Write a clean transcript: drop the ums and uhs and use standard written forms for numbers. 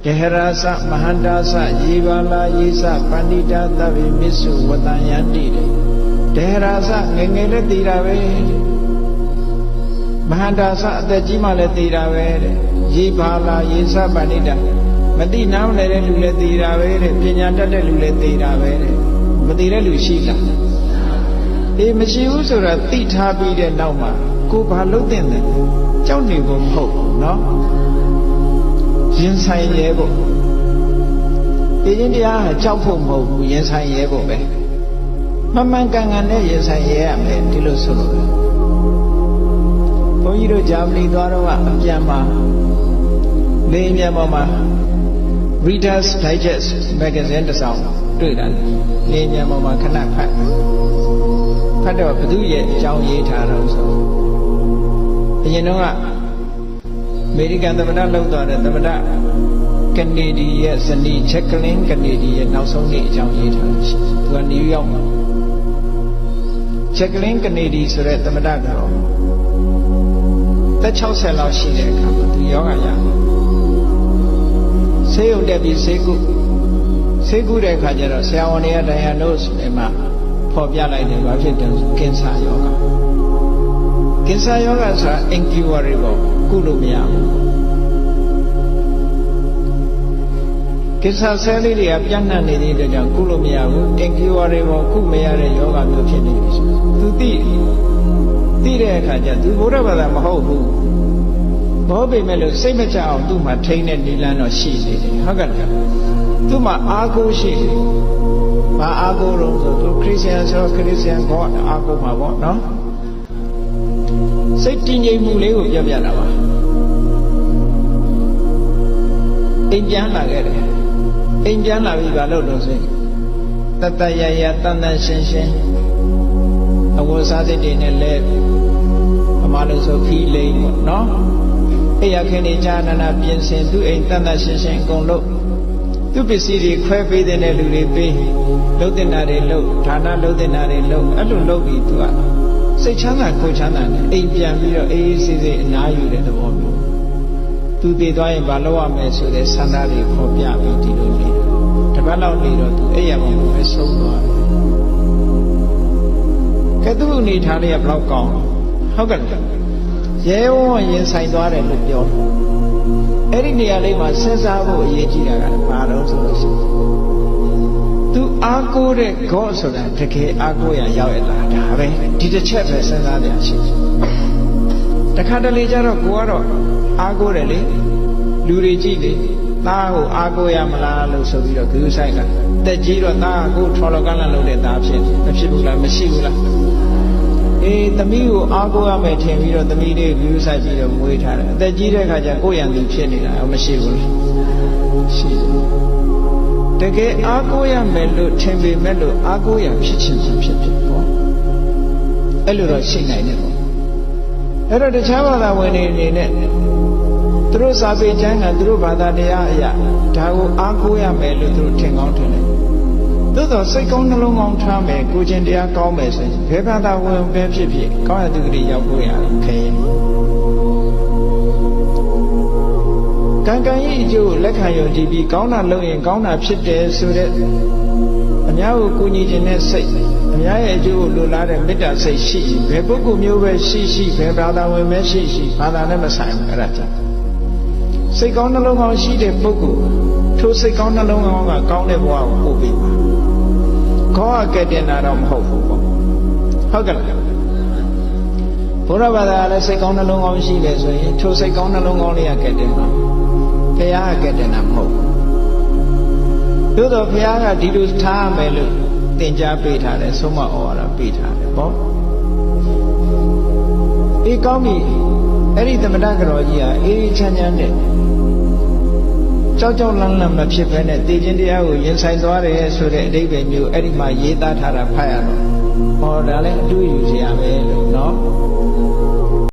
Deherasa Mahandasa Jivala Yisa Pandita Tavi Misu Vatayandi Deherasa Ngengele Tirave Mahandasa Tajimale Tirave Jivala Yisa Pandita Mati Nam Lele Lule Tirave Pinyata Lule Tirave Matira Lushila E Mashiu Sura Titabi de Nauma Kupa Lutin Johnny Bum Hope no Yin Sai Yebo The India Chaupo Mo Yin Sai Yebo Maman Gangan Yin Sai Yam Tilo Solo Poiro Jamli Dora Yama Lenya Mama Reader's Digest Magazine the Sound Lenya Mama Kanak Pado Paduye Jao Yetaro You know American the Mada the Kennedy yes and the Checkling Kennedy and now so many Jao Yetaro to New York Checkling Kennedy so that the Madago That's how Sella she come to Yoga Say on Debbie Segu Kajara, Saonia Dianos, Emma, Pobia like the Washington, Kinsa Yoga. Kinsa Yoga is incurable, Kulumia. Kinsa Sally, the Apiana, the Kulumia, incurable, Kumea Yoga, no changes. To thee, Tire Kaja, do whatever them hope. Bobby Melo, same as I do my train and Milan or she. To my Argo she. My Argo rooms to Christians or Christian God, Argo my what, no? စိတ်တည်ငြိမ်မှုလေးကိုပြပြတာပါအိမ်ပြန်လာခဲ့တယ်အိမ်ပြန်လာပြီဘာလို့လို့ဆိုတတရရတန်တန်ရှင်းရှင်းအဝတ်စားစိတ်တွေနဲ့လဲအမှလို့ဆိုခီးလိမ့်ပေါ့နော်အိယာခင်နေချာနာနာပြင်ဆင်သူ့အိမ်တန်တန်ရှင်းရှင်းအကုန်လို့သူပစ္စည်းတွေခွဲပေးတဲ့လူတွေပေးလှုပ်တင်တာတွေလှုပ်ဌာနလှုပ်တင်တာတွေလှုပ်အဲ့လိုလှုပ်ပြီးသူကစိတ်ချမ်းသာကိုယ်ချမ်းသာနဲ့အိမ်ပြန်ပြီးတော့အေးအေးဆေးဆေးအနားယူတဲ့သဘောမျိုးသူတည်သွားရင်ဘာလုပ်ရမလဲဆိုတဲ့ဆန္ဒတွေခေါ်ပြပြီးဒီလိုနေတပတ်လောက်နေတော့သူအဲ့ရမှာပဲဆုံးသွားတယ်ကဲသူ့အနေထားလေးကဘယ်လောက်ကောင်းဟုတ်ကဲ့ရဲဝံ့ရင်ဆိုင်သွားတယ်လို့ပြောတယ်အဲ့ဒီနေရာလေးမှာစဉ်းစားဖို့အရေးကြီးတာကဘာလို့ဆိုလို့ရှိရင်သူအားကိုးတဲ့ God ဆိုတာတကယ်အားကိုးရရောက်ရလားဒါပဲဒီတစ်ချက်ပဲစဉ်းစားကြရှိတယ်တခါတလေကျတော့ကိုကတော့အားကိုးတယ်လေလူတွေကြည့်လေသားကိုအားကိုးရမလားလို့ဆိုပြီးတော့ဂရုစိုက်လာတက်ကြီးတော့သားကိုထော်လောကလန့်လို့တဲ့သားဖြစ်မဖြစ်ဘူးလားမရှိဘူးလားအေးသမီးကိုအားကိုးရမယ်ထင်ပြီးတော့သမီးလေးဂရုစိုက်ကြည့်တော့မွေးထားတယ်အသက်ကြီးတဲ့အခါကျကိုယ့်ရန်သူဖြစ်နေတာမရှိဘူးလားရှိတယ်တကယ်အားကိုးရမယ်လို့ထင်ပေမဲ့လို့အားကိုးရဖြစ်ချင်းဖြစ်ပေါ့အဲ့လိုတော့ရှိနိုင်တယ်ပေါ့အဲ့တော့တခြားဘာသာဝင်တွေအနေနဲ့သူတို့စာပေကျမ်းကသူတို့ဘာသာတရားအရာဒါကိုအားကိုးရမယ်လို့သူတို့ထင်ကောင်းထင်တယ်သို့သောစိတ်ကောင်းနှလုံးကောင်းထားမယ်ကိုယ်ကျင်တရားကောင်းမယ်ဆိုရင်ဘယ်ဘာသာဝင်ပဲဖြစ်ဖြစ်ကောင်းရသူကလေးရောက်ဖို့ရတယ်ခရင်ကံကံရဲ့အကျိုးလက်ခံယုံကြည်ပြီးကောင်းတာလုပ်ရင်ကောင်းတာဖြစ်တယ်ဆိုတဲ့အများကိုကူညီခြင်းနဲ့စိတ်အများရဲ့အကျိုးကိုလိုလားတဲ့မေတ္တာစိတ်ရှိဘယ်ပုဂ္ဂိုလ်မျိုးပဲရှိဘယ်ဘာသာဝင်ပဲရှိဘာသာနဲ့မဆိုင်ဘူးအဲ့ဒါကြောင့်စိတ်ကောင်းနှလုံးကောင်းရှိတဲ့ပုဂ္ဂိုလ်ထိုစိတ်ကောင်းနှလုံးကောင်းကကောင်းတဲ့ဘဝကိုပို့ပေးပါခေါ်ကဲ့တင်တာတော့မဟုတ်ဘူးပေါ့ဟုတ်ကဲ့လားဘုရားဘာသာလည်းစိတ်ကောင်းနှလုံးကောင်းရှိတယ်ဆိုရင်ထိုစိတ်ကောင်းနှလုံးကောင်းလေးကကဲ့တင်ပါဘုရားကဲ့တင်တာမဟုတ်ဘူးသို့တော့ဘုရားကဒီလိုထားရမယ်လို့သင်ကြားပေးထားတယ်ဆုံးမဩဝါဒပေးထားတယ်ပေါ့အေးကောင်းပြီအဲ့ဒီသမထကတော်ကြီးဟာအေးချမ်းချမ်းနဲ့ကြောက်ကြောက်လန့်လန့်မဖြစ်ဘဲနဲ့တည်ခြင်းတရားကိုရင်ဆိုင်သွားတယ်ဆိုတဲ့အဓိပ္ပာယ်မျိုးအဲ့ဒီမှာရေးသားထားတာဖတ်ရတော့ဟောဒါလည်းအတူယူစရာပဲလို့နော်